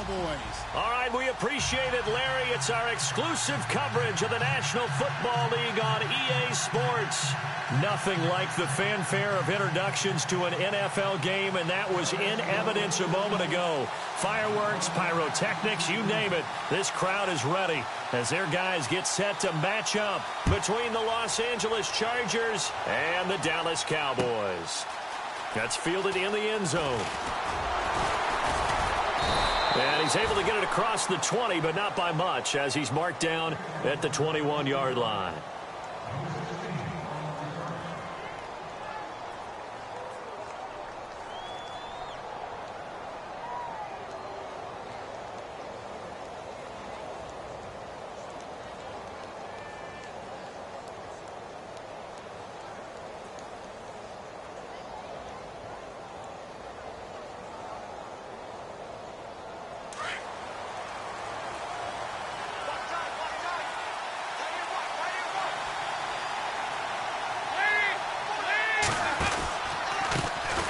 Cowboys. All right, we appreciate it, Larry. It's our exclusive coverage of the National Football League on EA Sports. Nothing like the fanfare of introductions to an NFL game, and that was in evidence a moment ago. Fireworks, pyrotechnics, you name it. This crowd is ready as their guys get set to match up between the Los Angeles Chargers and the Dallas Cowboys. That's fielded in the end zone. And he's able to get it across the 20, but not by much, as he's marked down at the 21-yard line.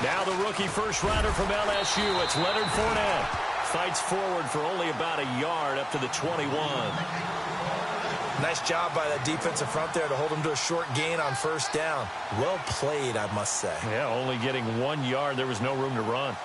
Now the rookie first rider from LSU, it's Leonard Fournette. Fights forward for only about a yard up to the 21. Nice job by that defensive front there to hold him to a short gain on first down. Well played, I must say. Yeah, only getting 1 yard. There was no room to run.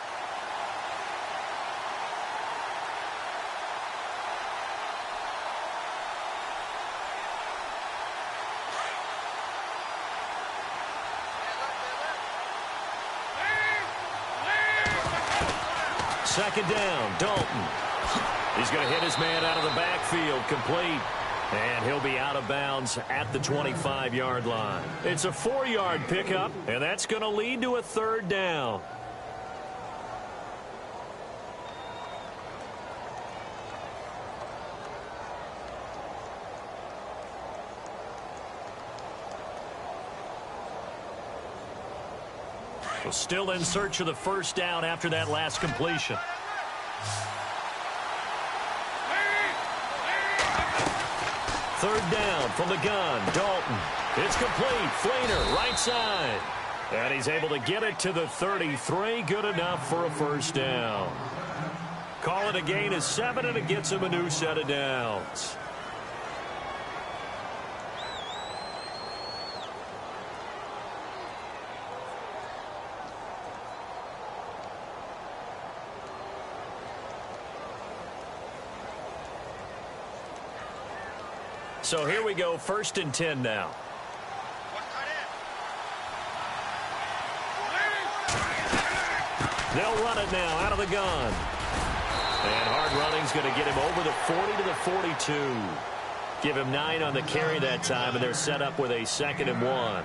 Second down, Dalton. He's going to hit his man out of the backfield, complete. And he'll be out of bounds at the 25-yard line. It's a 4-yard pickup, and that's going to lead to a third down. Well, still in search of the first down after that last completion. Third down from the gun, Dalton. It's complete, Flainer, right side. And he's able to get it to the 33, good enough for a first down. Call it a gain of 7, and it gets him a new set of downs. So here we go, 1st and 10 now. They'll run it now out of the gun. And hard running's going to get him over the 40 to the 42. Give him 9 on the carry that time, and they're set up with a 2nd and 1.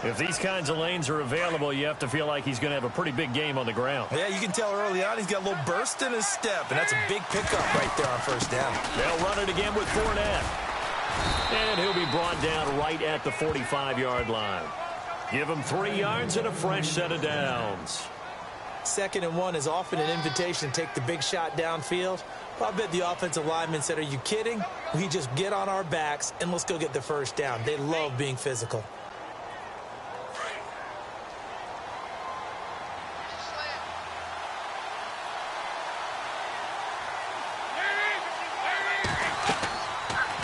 If these kinds of lanes are available, you have to feel like he's going to have a pretty big game on the ground. Yeah, you can tell early on he's got a little burst in his step, and that's a big pickup right there on first down. They'll run it again with Fournette. And he'll be brought down right at the 45-yard line. Give him 3 yards and a fresh set of downs. 2nd and 1 is often an invitation to take the big shot downfield. I bet the offensive lineman said, are you kidding? We just get on our backs and let's go get the first down. They love being physical.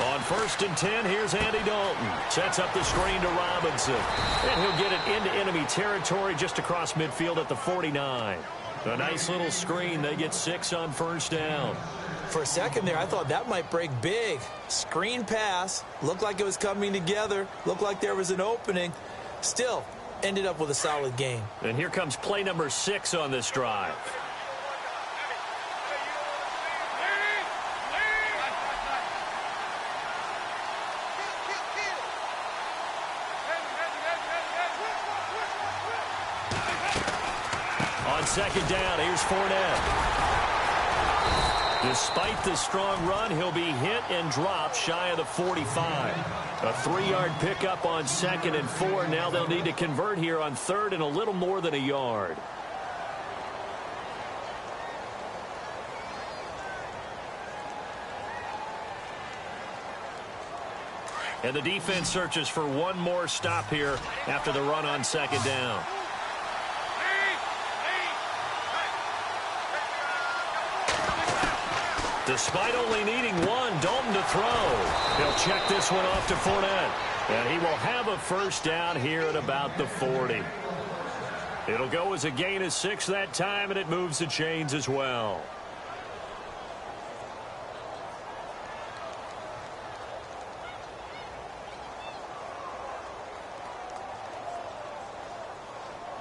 On 1st and 10, here's Andy Dalton. Sets up the screen to Robinson. And he'll get it into enemy territory just across midfield at the 49. A nice little screen. They get 6 on first down. For a second there, I thought that might break big. Screen pass. Looked like it was coming together. Looked like there was an opening. Still, ended up with a solid game. And here comes play number 6 on this drive. On 2nd down, here's Fournette. Despite the strong run, he'll be hit and dropped shy of the 45. A 3-yard pickup on 2nd and 4. Now they'll need to convert here on 3rd and a little more than a yard. And the defense searches for one more stop here after the run on 2nd down. Despite only needing one, Dalton to throw. He'll check this one off to Fournette. And he will have a first down here at about the 40. It'll go as a gain of 6 that time, and it moves the chains as well.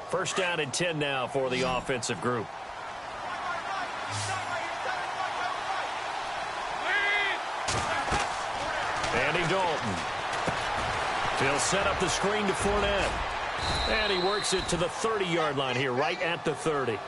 First down and 10 now for the offensive group. Andy Dalton. He'll set up the screen to Fournette. And he works it to the 30-yard line here, right at the 30.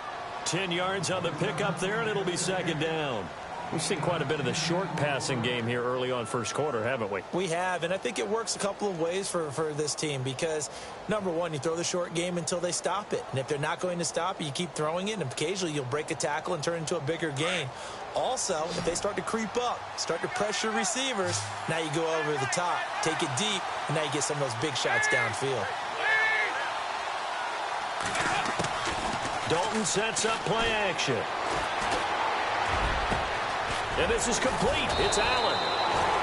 10 yards on the pickup there, and it'll be second down. We've seen quite a bit of the short passing game here early on first quarter, haven't we? We have, and I think it works a couple of ways for this team because, number one, you throw the short game until they stop it. And if they're not going to stop it, you keep throwing it, and occasionally you'll break a tackle and turn it into a bigger gain. Also, if they start to creep up, start to pressure receivers, now you go over the top, take it deep, and now you get some of those big shots downfield. Dalton sets up play action. And this is complete. It's Allen.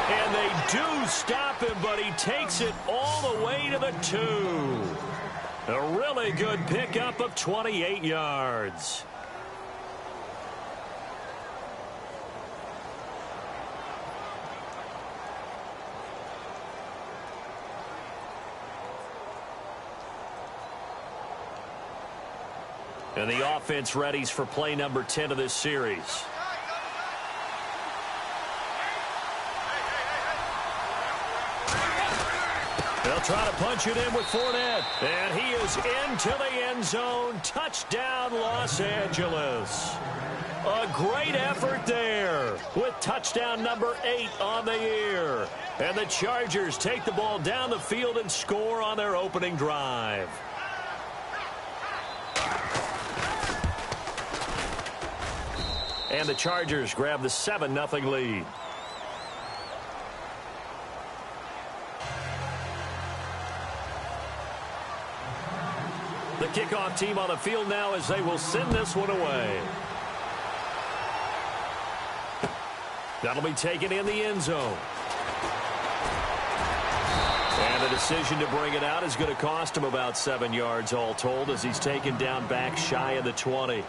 And they do stop him, but he takes it all the way to the 2. A really good pickup of 28 yards. And the offense readies for play number 10 of this series. They'll try to punch it in with Fournette. And he is into the end zone. Touchdown, Los Angeles. A great effort there with touchdown number 8 on the year. And the Chargers take the ball down the field and score on their opening drive. And the Chargers grab the 7-0 lead. The kickoff team on the field now as they will send this one away. That'll be taken in the end zone. And the decision to bring it out is going to cost him about 7 yards all told as he's taken down back shy of the 20.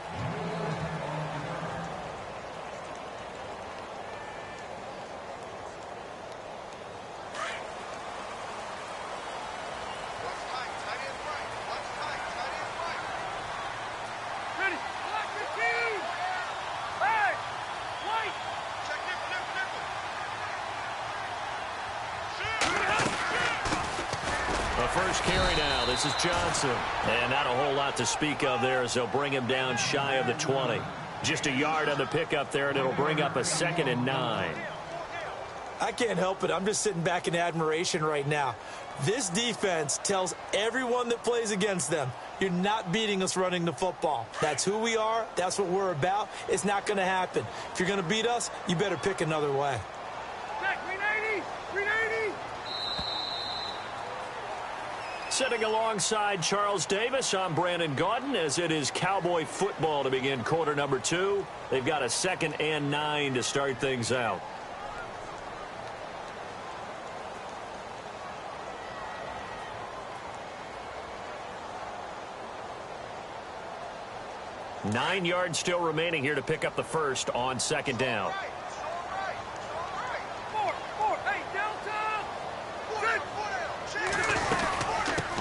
First carry now. This is Johnson. And not a whole lot to speak of there as they'll bring him down shy of the 20. Just a yard on the pickup there, and it'll bring up a 2nd and 9. I can't help it. I'm just sitting back in admiration right now. This defense tells everyone that plays against them, you're not beating us running the football. That's who we are. That's what we're about. It's not going to happen. If you're going to beat us, you better pick another way. Sitting alongside Charles Davis, I'm Brandon Gaudin as it is Cowboy football to begin quarter number 2. They've got a 2nd and 9 to start things out. Nine yards still remaining here to pick up the first on 2nd down.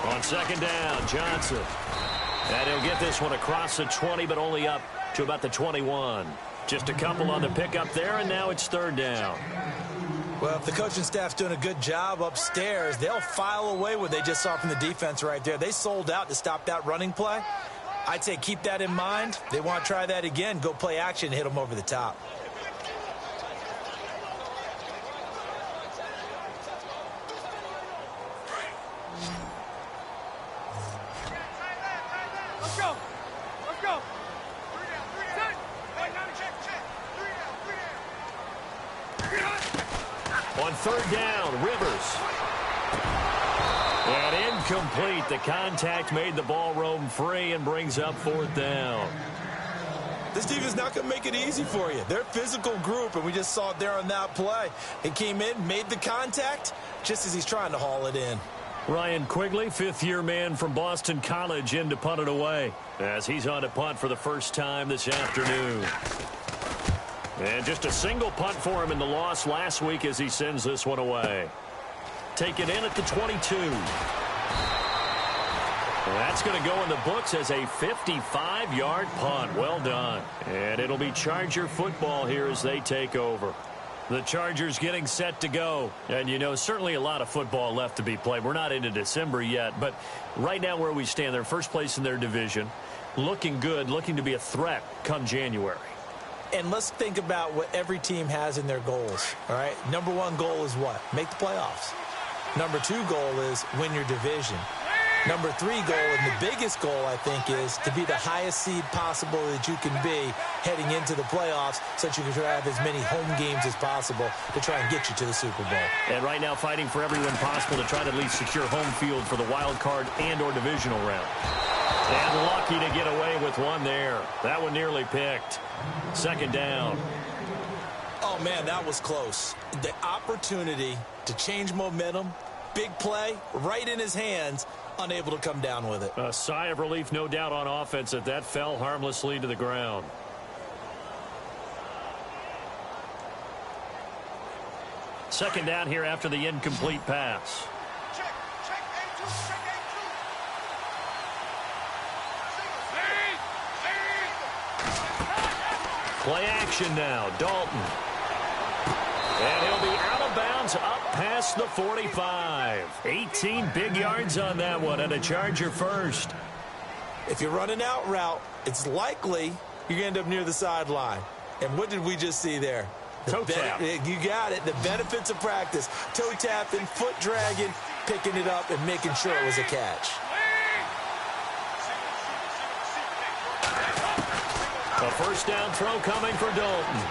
On 2nd down, Johnson. And he'll get this one across the 20, but only up to about the 21. Just a couple on the pickup there, and now it's 3rd down. Well, if the coaching staff's doing a good job upstairs, they'll file away what they just saw from the defense right there. They sold out to stop that running play. I'd say keep that in mind. They want to try that again. Go play action, hit them over the top. On 3rd down, Rivers. And incomplete. The contact made the ball roam free and brings up 4th down. This defense is not going to make it easy for you. They're a physical group, and we just saw it there on that play. He came in, made the contact, just as he's trying to haul it in. Ryan Quigley, fifth-year man from Boston College, in to punt it away as he's on to punt for the first time this afternoon. And just a single punt for him in the loss last week as he sends this one away. Take it in at the 22. That's going to go in the books as a 55-yard punt. Well done. And it'll be Charger football here as they take over. The Chargers getting set to go. And, you know, certainly a lot of football left to be played. We're not into December yet, but right now where we stand, they're first place in their division. Looking good, looking to be a threat come January. And let's think about what every team has in their goals, all right? Number one goal is what? Make the playoffs. Number two goal is win your division. Number three goal, and the biggest goal, I think, is to be the highest seed possible that you can be heading into the playoffs so that you can try to have as many home games as possible to try and get you to the Super Bowl. And right now fighting for everyone possible to try to at least secure home field for the wild card and or divisional round. And lucky to get away with one there. That one nearly picked. Second down. Oh, man, that was close. The opportunity to change momentum, big play, right in his hands, unable to come down with it. A sigh of relief, no doubt, on offense that fell harmlessly to the ground. Second down here after the incomplete pass. Play action now, Dalton. And he'll be out of bounds up past the 45. 18 big yards on that one, and a Charger first. If you're running out route, it's likely you're going to end up near the sideline. And what did we just see there? Toe tap. You got it. The benefits of practice. Toe tapping, foot dragging, picking it up, and making sure it was a catch. A first down throw coming for Dalton.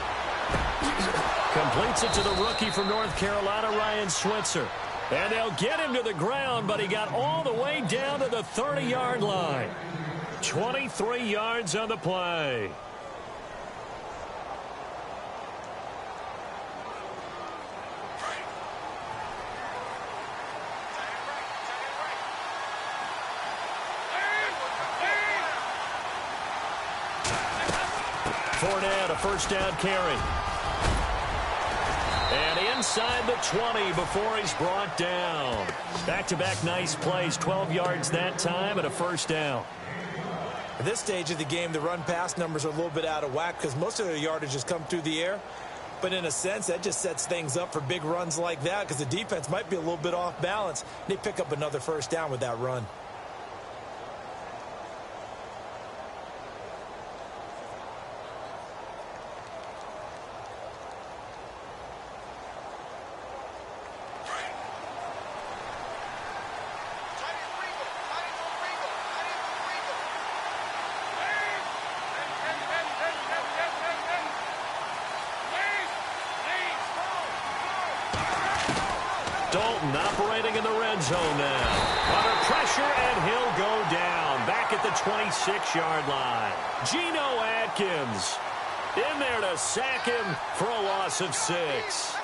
Completes it to the rookie from North Carolina, Ryan Switzer. And they'll get him to the ground, but he got all the way down to the 30-yard line. 23 yards on the play. Fournette, a first down carry. And inside the 20 before he's brought down. Back-to-back nice plays, 12 yards that time and a first down. At this stage of the game, the run-pass numbers are a little bit out of whack because most of their yardage has come through the air. But in a sense, that just sets things up for big runs like that because the defense might be a little bit off balance. They pick up another first down with that run. Dalton operating in the red zone now. Under pressure, and he'll go down. Back at the 26-yard line. Geno Atkins in there to sack him for a loss of 6.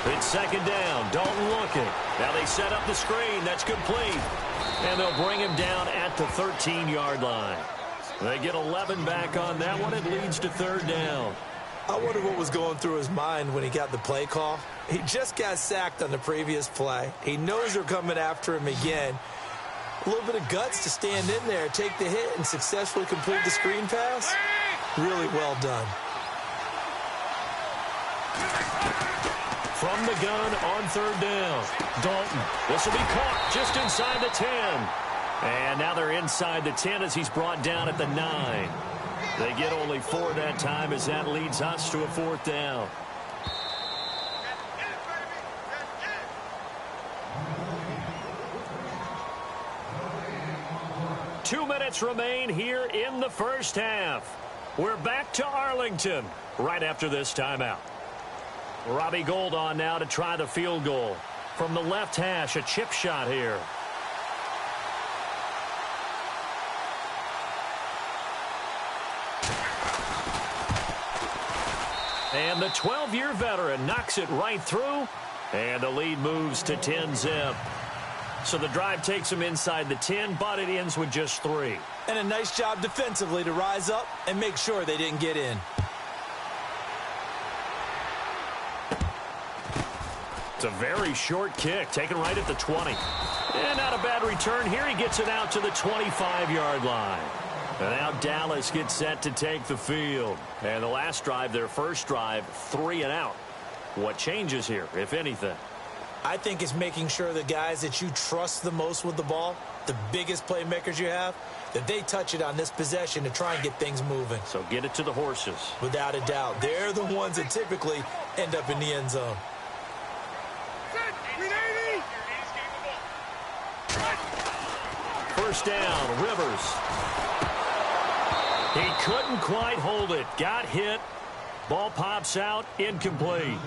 It's second down. Dalton looking. Now they set up the screen. That's complete. And they'll bring him down at the 13-yard line. They get 11 back on that one. It leads to third down. I wonder what was going through his mind when he got the play call. He just got sacked on the previous play. He knows they're coming after him again. A little bit of guts to stand in there, take the hit, and successfully complete the screen pass. Really well done. From the gun on third down. Dalton. This will be caught just inside the 10. And now they're inside the 10 as he's brought down at the 9. They get only 4 that time as that leads us to a fourth down. Two minutes remain here in the first half. We're back to Arlington right after this timeout. Robbie Gould on now to try the field goal. From the left hash, a chip shot here. And the 12-year veteran knocks it right through, and the lead moves to 10-zip. So the drive takes them inside the 10, but it ends with just 3. And a nice job defensively to rise up and make sure they didn't get in. It's a very short kick, taken right at the 20. And not a bad return here. He gets it out to the 25-yard line. And now Dallas gets set to take the field. And the last drive, their first drive, 3 and out. What changes here, if anything? I think it's making sure the guys that you trust the most with the ball, the biggest playmakers you have, that they touch it on this possession to try and get things moving. So get it to the horses. Without a doubt. They're the ones that typically end up in the end zone. First down, Rivers. He couldn't quite hold it. Got hit. Ball pops out. Incomplete.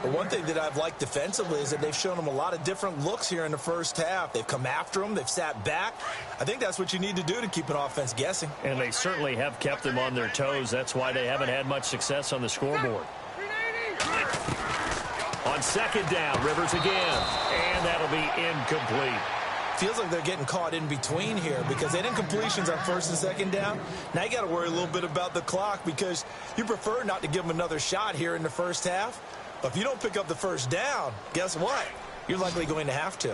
Well, one thing that I've liked defensively is that they've shown them a lot of different looks here in the first half. They've come after them. They've sat back. I think that's what you need to do to keep an offense guessing. And they certainly have kept them on their toes. That's why they haven't had much success on the scoreboard. On second down, Rivers again. And that'll be incomplete. Feels like they're getting caught in between here because they didn't completions on first and second down. Now you got to worry a little bit about the clock because you prefer not to give them another shot here in the first half. But if you don't pick up the first down, guess what? You're likely going to have to.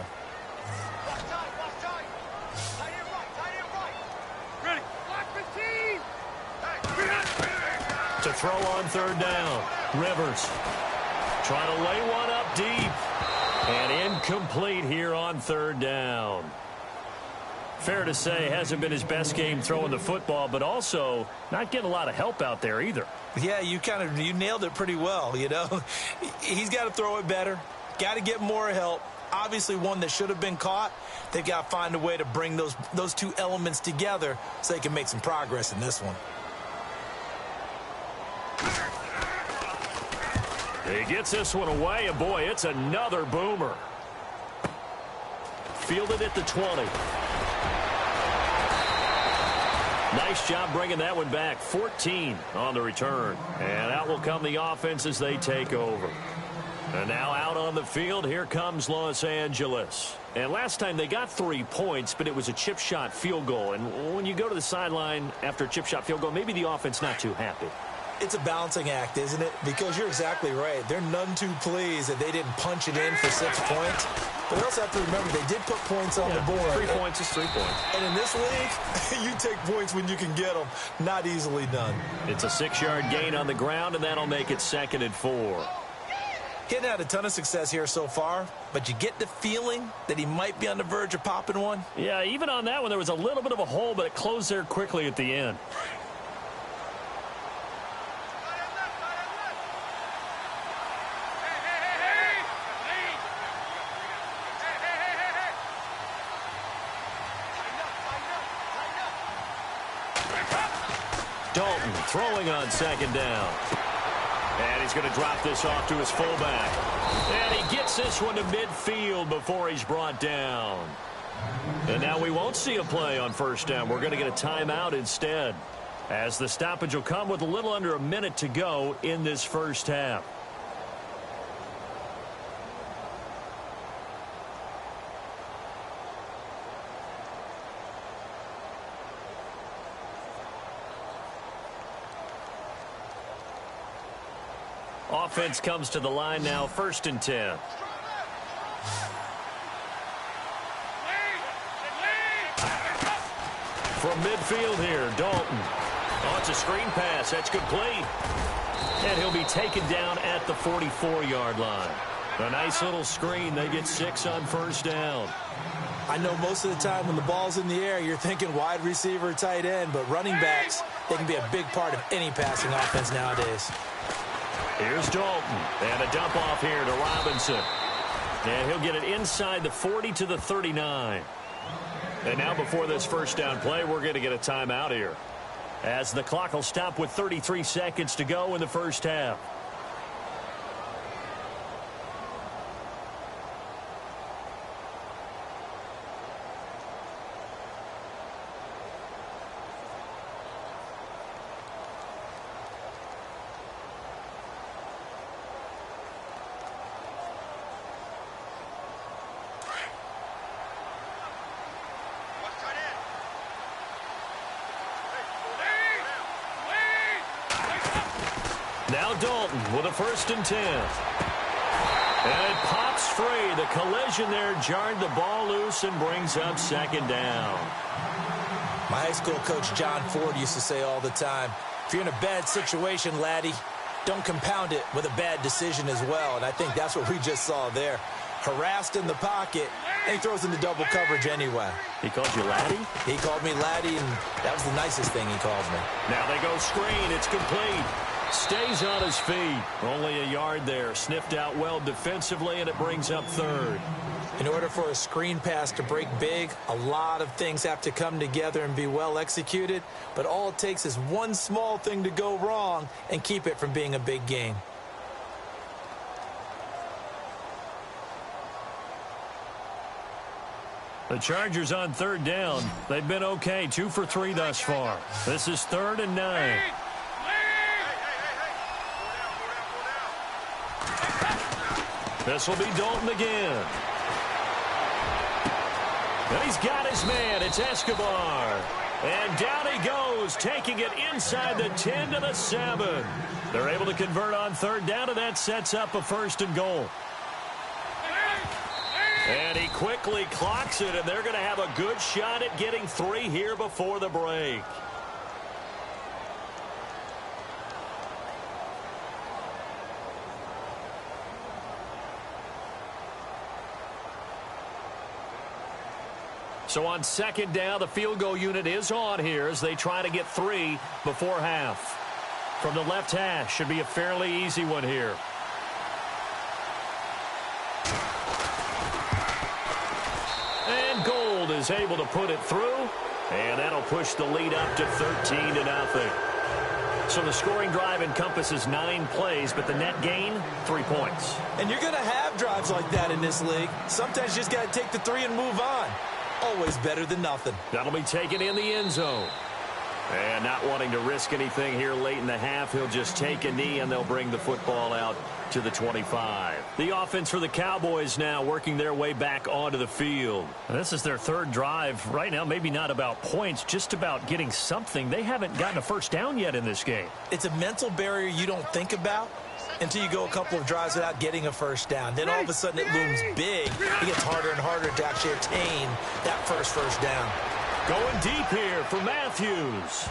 To throw on third down, Rivers trying to lay one up deep. And incomplete here on third down. Fair to say, hasn't been his best game throwing the football, but also not getting a lot of help out there either. Yeah, you nailed it pretty well, you know. He's got to throw it better. Got to get more help. Obviously one that should have been caught. They've got to find a way to bring those two elements together so they can make some progress in this one. He gets this one away, and boy, it's another boomer. Fielded at the 20. Nice job bringing that one back. 14 on the return. And out will come the offense as they take over. And now out on the field, here comes Los Angeles. And last time they got 3 points, but it was a chip shot field goal. And when you go to the sideline after a chip shot field goal, maybe the offense not too happy. It's a balancing act, isn't it? Because you're exactly right. They're none too pleased that they didn't punch it in for 6 points. But we also have to remember they did put points on the board. 3 points is 3 points. And in this league, you take points when you can get them. Not easily done. It's a 6-yard gain on the ground, and that'll make it 2nd and 4. He hadn't had a ton of success here so far, but you get the feeling that he might be on the verge of popping one. Yeah, even on that one, there was a little bit of a hole, but it closed there quickly at the end. Dalton throwing on second down. And he's going to drop this off to his fullback. And he gets this one to midfield before he's brought down. And now we won't see a play on first down. We're going to get a timeout instead, as the stoppage will come with a little under a minute to go in this first half. Offense comes to the line now, 1st and 10. From midfield here, Dalton. Oh, it's a screen pass. That's complete. And he'll be taken down at the 44-yard line. A nice little screen. They get 6 on first down. I know most of the time when the ball's in the air, you're thinking wide receiver, tight end, but running backs, they can be a big part of any passing offense nowadays. Here's Dalton, and a dump off here to Robinson. And he'll get it inside the 40 to the 39. And now before this first down play, we're going to get a timeout here. as the clock will stop with 33 seconds to go in the first half. Now Dalton with a 1st and 10. And it pops free. The collision there jarred the ball loose and brings up 2nd down. My high school coach John Ford used to say all the time, if you're in a bad situation, laddie, don't compound it with a bad decision as well. And I think that's what we just saw there. Harassed in the pocket, and he throws into double coverage anyway. He called you laddie? He called me laddie, and that was the nicest thing he called me. Now they go screen. It's complete. Stays on his feet. Only a yard there. Sniffed out well defensively, and it brings up 3rd. In order for a screen pass to break big, a lot of things have to come together and be well executed. But all it takes is one small thing to go wrong and keep it from being a big gain. The Chargers on 3rd down. They've been okay. 2 for 3 thus far. This is 3rd and 9. This will be Dalton again. And he's got his man. It's Escobar. And down he goes, taking it inside the 10 to the 7. They're able to convert on 3rd down, and that sets up a 1st and goal. And he quickly clocks it, and they're going to have a good shot at getting 3 here before the break. So on 2nd down, the field goal unit is on here as they try to get 3 before half. From the left hash, should be a fairly easy one here. And Gold is able to put it through, and that'll push the lead up to 13-0. So the scoring drive encompasses 9 plays, but the net gain, 3 points. And you're going to have drives like that in this league. Sometimes you just got to take the 3 and move on. Always better than nothing. That'll be taken in the end zone. And not wanting to risk anything here late in the half, he'll just take a knee, and they'll bring the football out to the 25. The offense for the Cowboys now working their way back onto the field. This is their 3rd drive right now. Maybe not about points, just about getting something. They haven't gotten a 1st down yet in this game. It's a mental barrier you don't think about until you go a couple of drives without getting a 1st down. Then all of a sudden it looms big. It gets harder and harder to actually attain that first down. Going deep here for Matthews.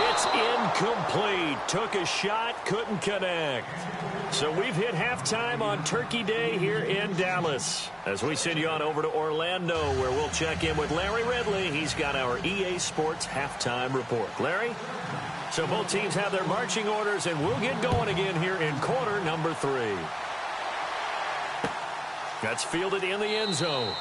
It's incomplete. Took a shot, couldn't connect. So we've hit halftime on Turkey Day here in Dallas. As we send you on over to Orlando, where we'll check in with Larry Ridley. He's got our EA Sports halftime report. Larry? So both teams have their marching orders, and we'll get going again here in quarter number 3. That's fielded in the end zone.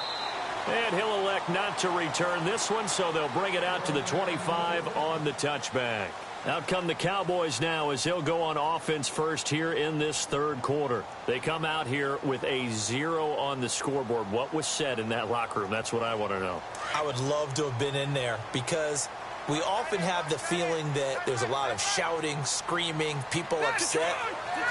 And he'll elect not to return this one, so they'll bring it out to the 25 on the touchback. Out come the Cowboys now as they'll go on offense first here in this 3rd quarter. They come out here with a 0 on the scoreboard. What was said in that locker room? That's what I want to know. I would love to have been in there because we often have the feeling that there's a lot of shouting, screaming, people upset.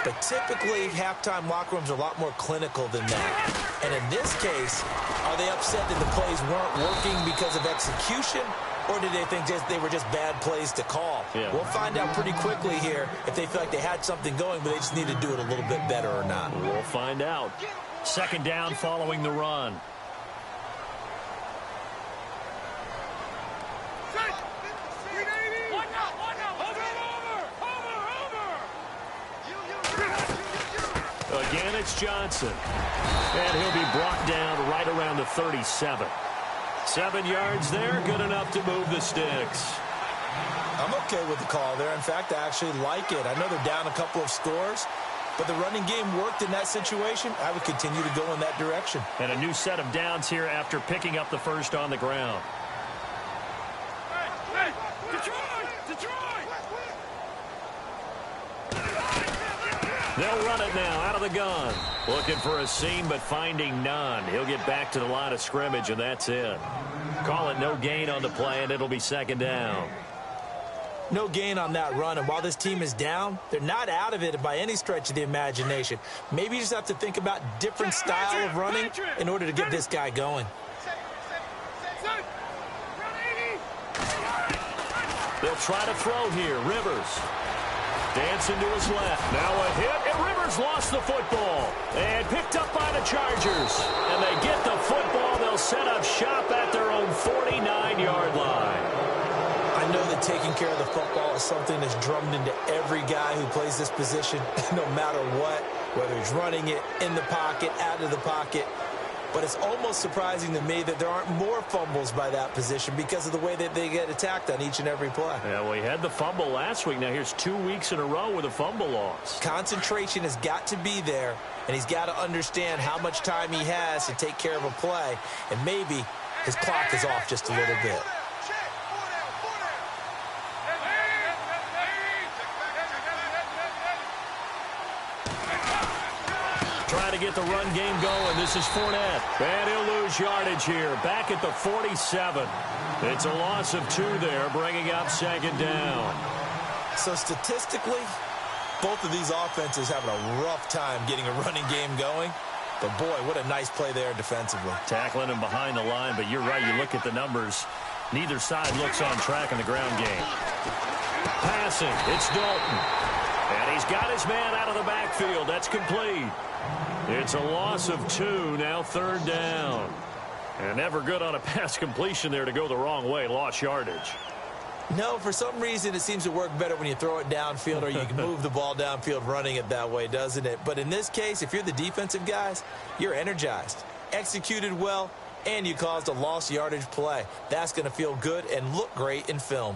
But typically, halftime locker rooms are a lot more clinical than that. And in this case, are they upset that the plays weren't working because of execution? Or did they think they were just bad plays to call? Yeah. We'll find out pretty quickly here if they feel like they had something going, but they just need to do it a little bit better or not. We'll find out. 2nd down following the run. Again, it's Johnson. And he'll be brought down right around the 37. 7 yards there, good enough to move the sticks. I'm okay with the call there. In fact, I actually like it. I know they're down a couple of scores, but the running game worked in that situation. I would continue to go in that direction. And a new set of downs here after picking up the 1st on the ground. Hey, get your They'll run it now out of the gun. Looking for a seam, but finding none. He'll get back to the line of scrimmage, and that's it. Call it no gain on the play, and it'll be second down. No gain on that run, and while this team is down, they're not out of it by any stretch of the imagination. Maybe you just have to think about different style of running in order to get this guy going. They'll try to throw here. Rivers. Dancing to his left. Now a hit, and Rivers lost the football. And picked up by the Chargers. And they get the football. They'll set up shop at their own 49-yard line. I know that taking care of the football is something that's drummed into every guy who plays this position, no matter what, whether he's running it, in the pocket, out of the pocket. But it's almost surprising to me that there aren't more fumbles by that position because of the way that they get attacked on each and every play. Yeah, well, he had the fumble last week. Now here's 2 weeks in a row with a fumble loss. Concentration has got to be there, and he's got to understand how much time he has to take care of a play, and maybe his clock is off just a little bit. Trying to get the run game going. This is Fournette. And he'll lose yardage here. Back at the 47. It's a loss of 2 there, bringing up second down. So statistically, both of these offenses having a rough time getting a running game going. But, boy, what a nice play there defensively. Tackling him behind the line, but you're right. You look at the numbers. Neither side looks on track in the ground game. Passing. It's Dalton. And he's got his man out of the backfield. That's complete. It's a loss of 2, now third down. And never good on a pass completion there to go the wrong way. Lost yardage. No, for some reason it seems to work better when you throw it downfield or you can move the ball downfield running it that way, doesn't it? But in this case, if you're the defensive guys, you're energized, executed well, and you caused a lost yardage play. That's going to feel good and look great in film.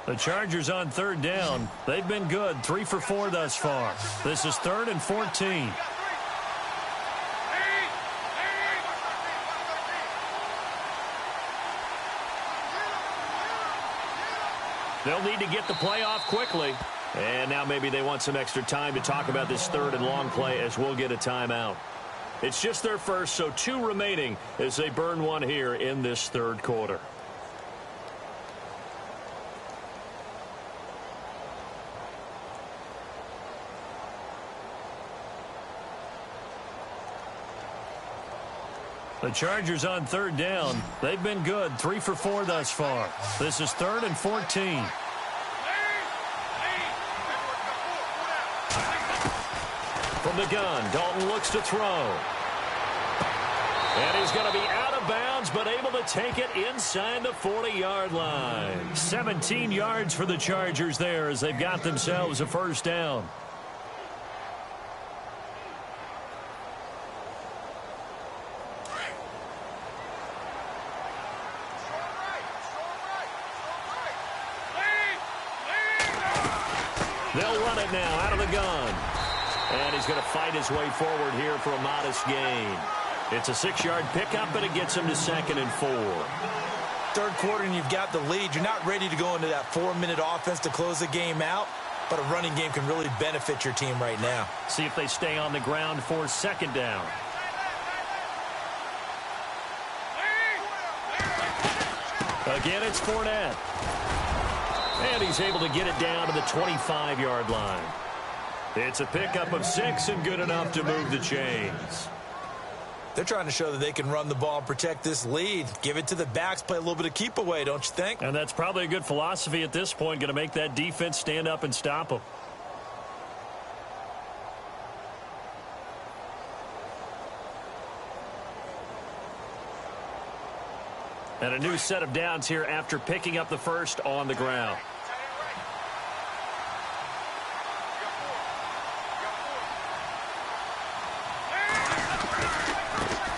The Chargers on third down. They've been good. 3 for 4 thus far. This is 3rd and 14. They'll need to get the play off quickly. And now maybe they want some extra time to talk about this 3rd and long play as we'll get a timeout. It's just their first, so 2 remaining as they burn 1 here in this 3rd quarter. The Chargers on third down. They've been good. 3 for 4 thus far. This is 3rd and 14. From the gun, Dalton looks to throw. And he's going to be out of bounds, but able to take it inside the 40-yard line. 17 yards for the Chargers there as they've got themselves a first down. They'll run it now out of the gun. And he's going to fight his way forward here for a modest gain. It's a 6-yard pickup, and it gets him to 2nd and 4. Third quarter, and you've got the lead. You're not ready to go into that 4-minute offense to close the game out, but a running game can really benefit your team right now. See if they stay on the ground for second down. Again, it's Fournette. And he's able to get it down to the 25-yard line. It's a pickup of 6 and good enough to move the chains. They're trying to show that they can run the ball and protect this lead. Give it to the backs, play a little bit of keep away, don't you think? And that's probably a good philosophy at this point, going to make that defense stand up and stop them. And a new set of downs here after picking up the first on the ground.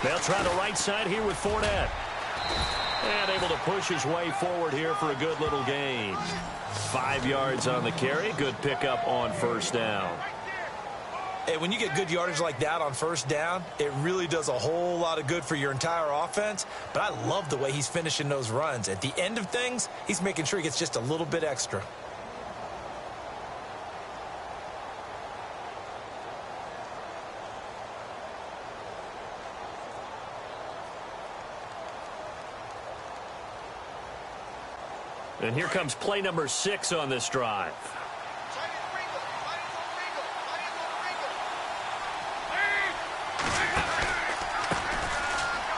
They'll try the right side here with Fournette. And able to push his way forward here for a good little gain. 5 yards on the carry. Good pickup on first down. Hey, when you get good yardage like that on first down, it really does a whole lot of good for your entire offense. But I love the way he's finishing those runs. At the end of things, he's making sure he gets just a little bit extra. And here comes play number 6 on this drive.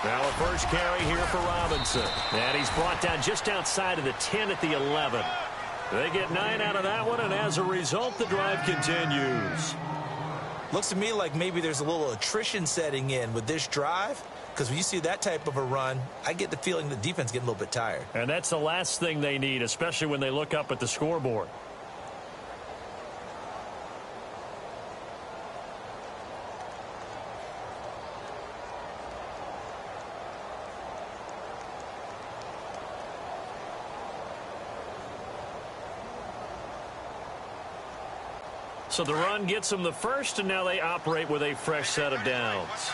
Now a first carry here for Robinson. And he's brought down just outside of the 10 at the 11. They get 9 out of that one, and as a result, the drive continues. Looks to me like maybe there's a little attrition setting in with this drive, because when you see that type of a run, I get the feeling the defense getting a little bit tired. And that's the last thing they need, especially when they look up at the scoreboard. So the run gets them the first, and now they operate with a fresh set of downs.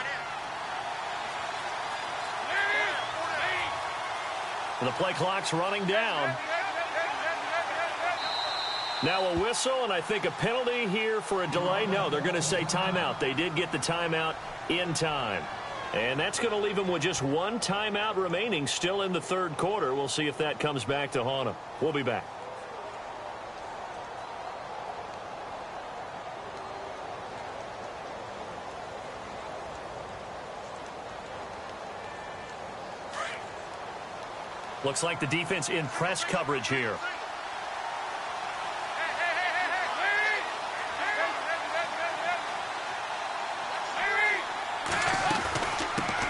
The play clock's running down. Now a whistle, and I think a penalty here for a delay. No, they're going to say timeout. They did get the timeout in time. And that's going to leave them with just one timeout remaining still in the third quarter. We'll see if that comes back to haunt them. We'll be back. Looks like the defense in press coverage here.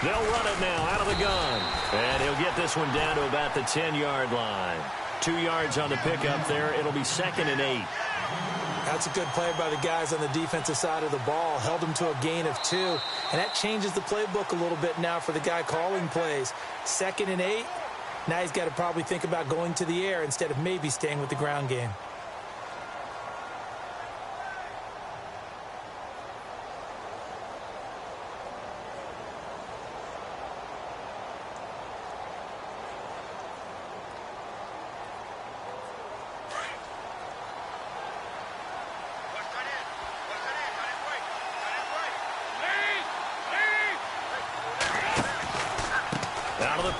They'll run it now out of the gun. And he'll get this one down to about the 10-yard line. 2 yards on the pickup there. It'll be 2nd and 8. That's a good play by the guys on the defensive side of the ball. Held them to a gain of 2. And that changes the playbook a little bit now for the guy calling plays. 2nd and 8. Now he's got to probably think about going to the air instead of maybe staying with the ground game.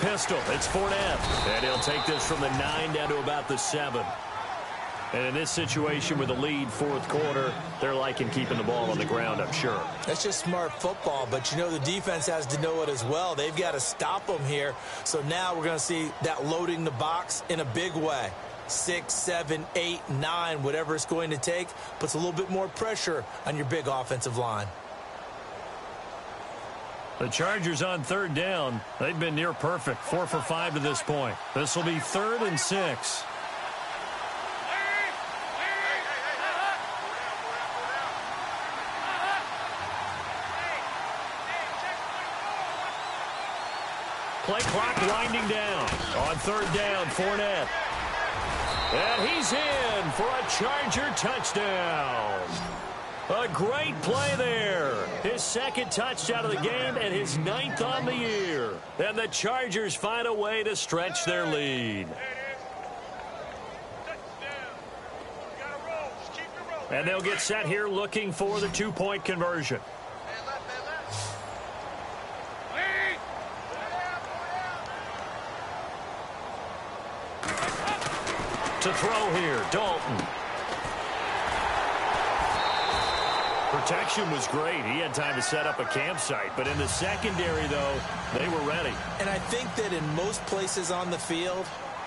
Pistol. It's Fournette. And he'll take this from the 9 down to about the 7. And in this situation with the lead fourth quarter, they're liking keeping the ball on the ground, I'm sure. That's just smart football, but you know the defense has to know it as well. They've got to stop them here. So now we're going to see that loading the box in a big way. 6, 7, 8, 9, whatever it's going to take, puts a little bit more pressure on your big offensive line. The Chargers on 3rd down. They've been near perfect. 4 for 5 to this point. This will be 3rd and 6. Play clock winding down. On 3rd down, Fournette. And he's in for a Charger touchdown. A great play there. His 2nd touchdown of the game and his 9th on the year. And the Chargers find a way to stretch their lead. And they'll get set here looking for the 2-point conversion. To throw here, Dalton. Protection was great. He had time to set up a campsite. But in the secondary, though, they were ready. And I think that in most places on the field,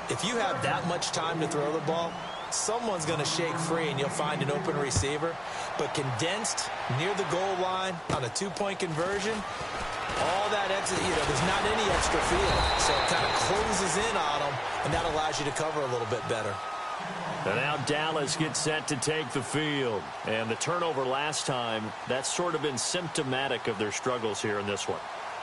if you have that much time to throw the ball, someone's going to shake free and you'll find an open receiver. But condensed near the goal line on a 2-point conversion, all that exit, there's not any extra field. So it kind of closes in on them, and that allows you to cover a little bit better. And now Dallas gets set to take the field. And the turnover last time, that's sort of been symptomatic of their struggles here in this one.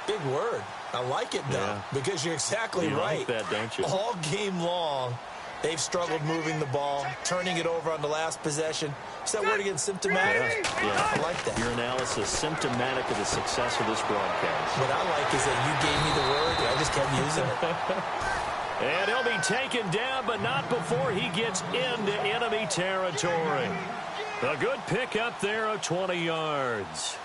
Big word. I like it, though, because you're exactly right. You like that, don't you? All game long, they've struggled moving the ball, turning it over on the last possession. Is that word again, symptomatic? Yeah. I like that. Your analysis, symptomatic of the success of this broadcast. What I like is that you gave me the word, and I just kept using it. And he'll be taken down, but not before he gets into enemy territory. A good pickup there of 20 yards.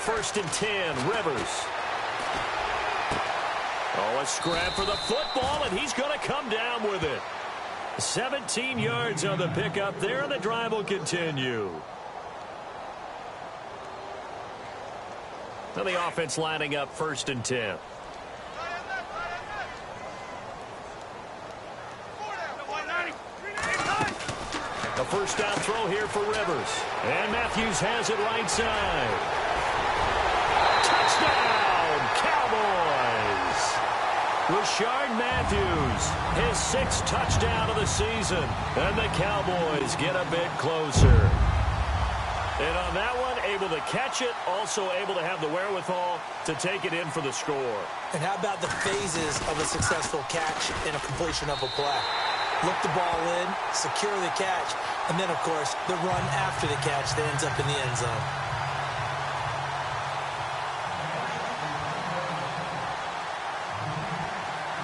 first and 10. Rivers. Oh, a scrap for the football, and he's going to come down with it. 17 yards on the pickup there, and the drive will continue. And the offense lining up first and 10. A first down throw here for Rivers. And Matthews has it right side. Touchdown, Cowboys! Rashard Matthews, his 6th touchdown of the season. And the Cowboys get a bit closer. And on that one, able to catch it, also able to have the wherewithal to take it in for the score. And how about the phases of a successful catch and a completion of a play? Look the ball in, secure the catch, and then, of course, the run after the catch that ends up in the end zone.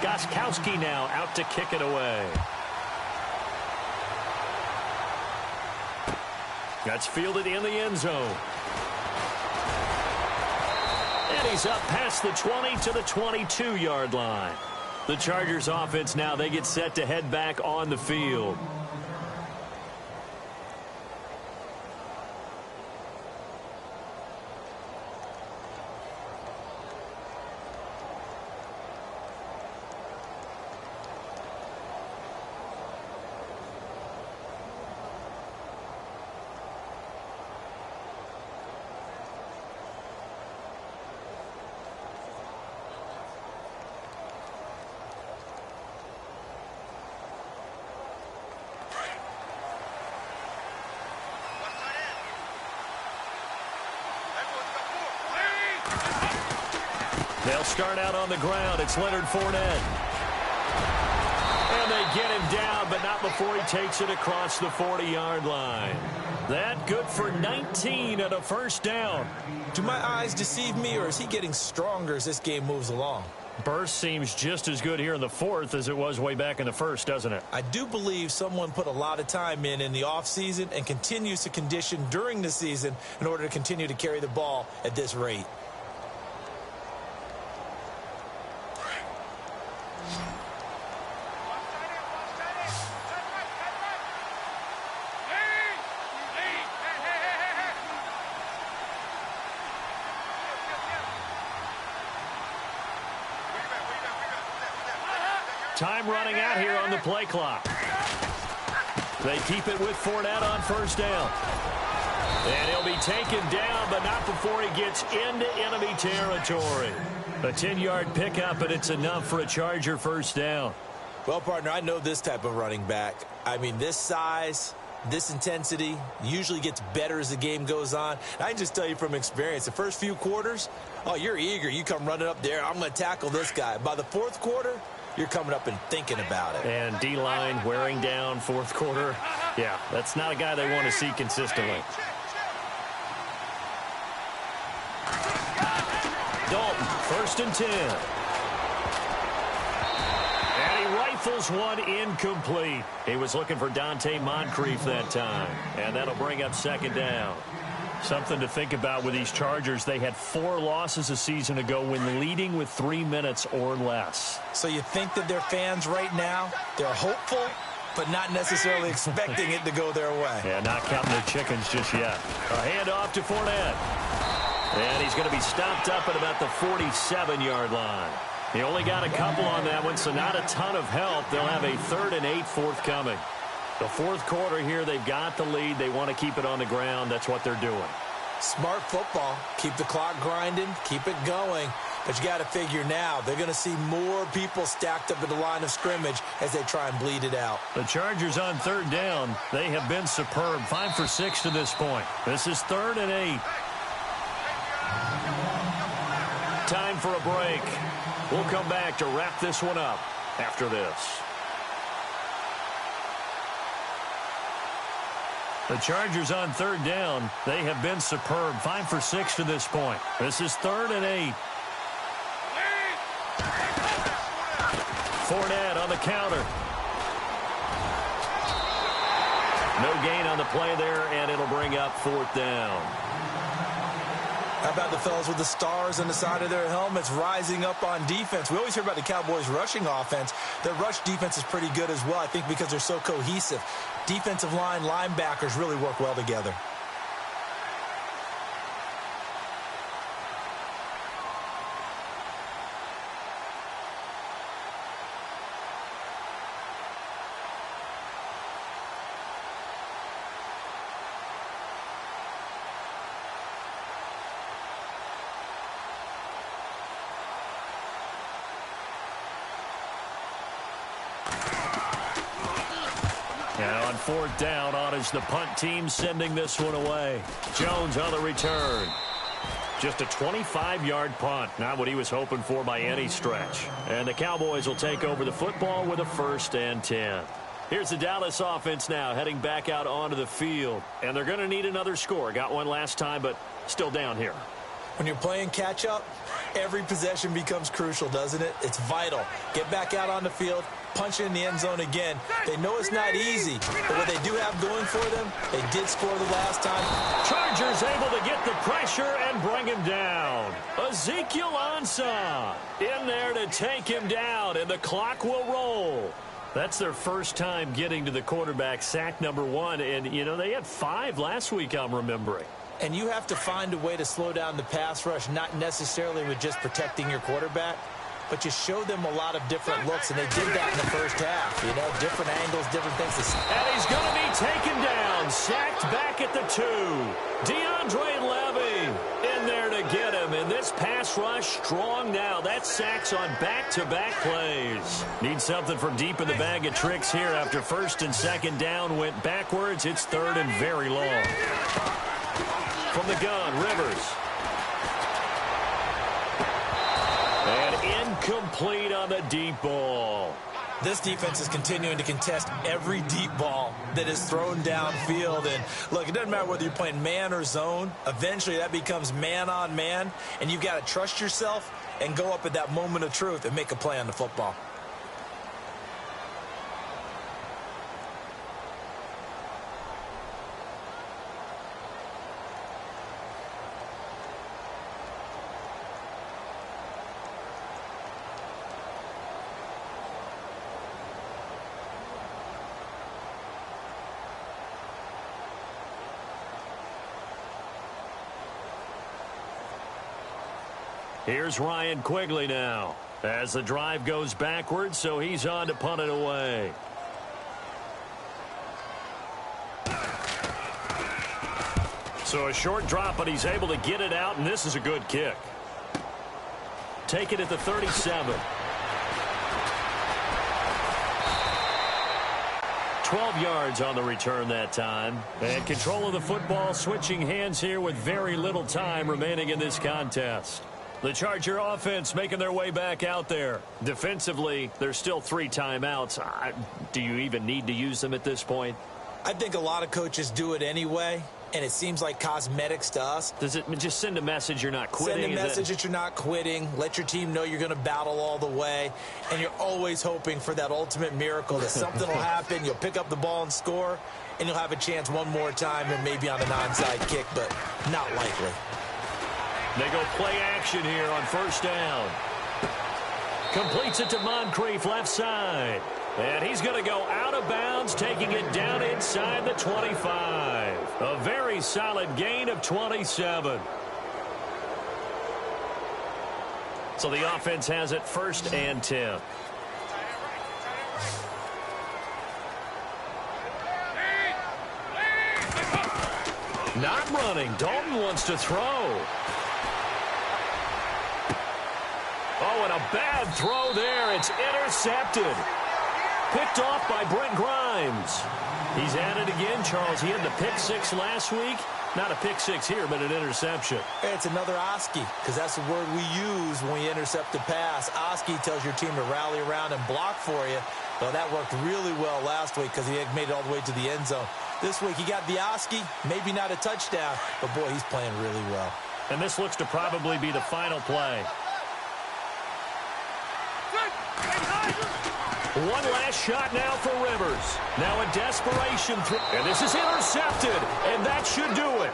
Gostkowski now out to kick it away. That's fielded in the end zone. And he's up past the 20 to the 22-yard line. The Chargers offense now, they get set to head back on the field. They'll start out on the ground. It's Leonard Fournette. And they get him down, but not before he takes it across the 40-yard line. That good for 19 and a first down. Do my eyes deceive me, or is he getting stronger as this game moves along? Burst seems just as good here in the fourth as it was way back in the first, doesn't it? I do believe someone put a lot of time in the offseason and continues to condition during the season in order to continue to carry the ball at this rate. Time running out here on the play clock. They keep it with Fournette on first down. And he'll be taken down, but not before he gets into enemy territory. A 10-yard pickup, and it's enough for a Charger first down. Well, partner, I know this type of running back. I mean, this size, this intensity usually gets better as the game goes on. And I can just tell you from experience, the first few quarters, oh, you're eager. You come running up there. I'm going to tackle this guy. By the fourth quarter, you're coming up and thinking about it. And D-line wearing down fourth quarter. Yeah, that's not a guy they want to see consistently. Dalton, first and 10. And he rifles one incomplete. He was looking for Dante Moncrief that time. And that'll bring up second down. Something to think about with these Chargers. They had 4 losses a season ago when leading with 3 minutes or less. So you think that their fans right now, they're hopeful, but not necessarily expecting it to go their way. Yeah, not counting their chickens just yet. A handoff to Fournette. And he's going to be stopped up at about the 47-yard line. He only got a couple on that one, so not a ton of help. They'll have a 3rd and 8 forthcoming. The fourth quarter here, they've got the lead. They want to keep it on the ground. That's what they're doing. Smart football. Keep the clock grinding. Keep it going. But you got to figure now, they're going to see more people stacked up at the line of scrimmage as they try and bleed it out. The Chargers on 3rd down. They have been superb. 5 for 6 to this point. This is 3rd and 8. Time for a break. We'll come back to wrap this one up after this. The Chargers on 3rd down. They have been superb. 5 for 6 to this point. This is 3rd and 8. Fournette on the counter. No gain on the play there, and it'll bring up 4th down. How about the fellas with the stars on the side of their helmets rising up on defense? We always hear about the Cowboys' rushing offense. Their rush defense is pretty good as well, I think, because they're so cohesive. Defensive line, linebackers really work well together. And on fourth down, on is the punt team sending this one away. Jones on the return. Just a 25-yard punt. Not what he was hoping for by any stretch. And the Cowboys will take over the football with a 1st and 10. Here's the Dallas offense now heading back out onto the field. And they're going to need another score. Got one last time, but still down here. When you're playing catch-up, every possession becomes crucial, doesn't it? It's vital. Get back out on the field, punch in the end zone again. They know it's not easy, but what they do have going for them, they did score the last time. Chargers able to get the pressure and bring him down. Ezekiel Ansah in there to take him down, and the clock will roll. That's their first time getting to the quarterback, sack number 1, and, you know, they had 5 last week, I'm remembering. And you have to find a way to slow down the pass rush, not necessarily with just protecting your quarterback, but you show them a lot of different looks, and they did that in the first half. You know, different angles, different things. And he's going to be taken down, sacked back at the 2. DeAndre Levy in there to get him, and this pass rush strong now. That's sacks on back-to-back plays. Need something from deep in the bag of tricks here after 1st and 2nd down went backwards. It's 3rd and very long. From the gun, Rivers. And incomplete on the deep ball. This defense is continuing to contest every deep ball that is thrown downfield. And, look, it doesn't matter whether you're playing man or zone. Eventually, that becomes man-on-man, and you've got to trust yourself and go up at that moment of truth and make a play on the football. Here's Ryan Quigley now as the drive goes backwards, so he's on to punt it away. So a short drop, but he's able to get it out, and this is a good kick. Take it at the 37. 12 yards on the return that time. And control of the football, switching hands here with very little time remaining in this contest. The Charger offense making their way back out there. Defensively, there's still 3 timeouts. Do you even need to use them at this point? I think a lot of coaches do it anyway, and it seems like cosmetics to us. Does it just send a message you're not quitting? Send a message that you're not quitting. Let your team know you're going to battle all the way, and you're always hoping for that ultimate miracle that something will happen, you'll pick up the ball and score, and you'll have a chance one more time and maybe on an onside kick, but not likely. They go play action here on 1st down. Completes it to Moncrief left side. And he's going to go out of bounds, taking it down inside the 25. A very solid gain of 27. So the offense has it 1st and 10. Not running. Dalton wants to throw. Oh, and a bad throw there. It's intercepted. Picked off by Brent Grimes. He's at it again, Charles. He had the pick 6 last week. Not a pick 6 here, but an interception. It's another Oski, because that's the word we use when we intercept a pass. Oski tells your team to rally around and block for you. Well, that worked really well last week because he had made it all the way to the end zone. This week he got the Oski, maybe not a touchdown, but, boy, he's playing really well. And this looks to probably be the final play. One last shot now for Rivers. Now a desperation throw. And this is intercepted. And that should do it.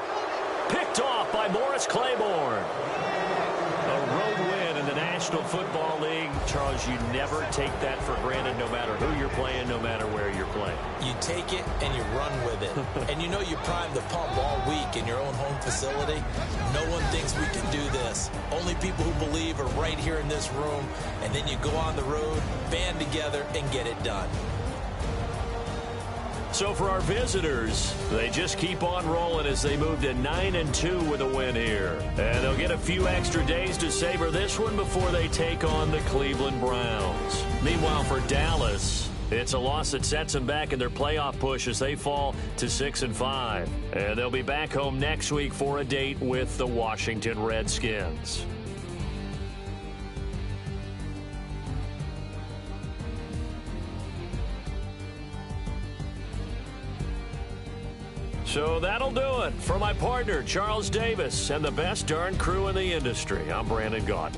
Picked off by Morris Claiborne. A road win in the National Football League. Charles, you never take that for granted, no matter who you're playing, no matter where you're playing. You take it and you run with it. And you know you primed the pump all week in your own home facility. No one thinks we can do this. Only people who believe are right here in this room. And then you go on the road, band together, and get it done. So for our visitors, they just keep on rolling as they move to 9-2 with a win here. And they'll get a few extra days to savor this one before they take on the Cleveland Browns. Meanwhile, for Dallas, it's a loss that sets them back in their playoff push as they fall to 6-5. And they'll be back home next week for a date with the Washington Redskins. So that'll do it. For my partner, Charles Davis, and the best darn crew in the industry, I'm Brandon Gaudin.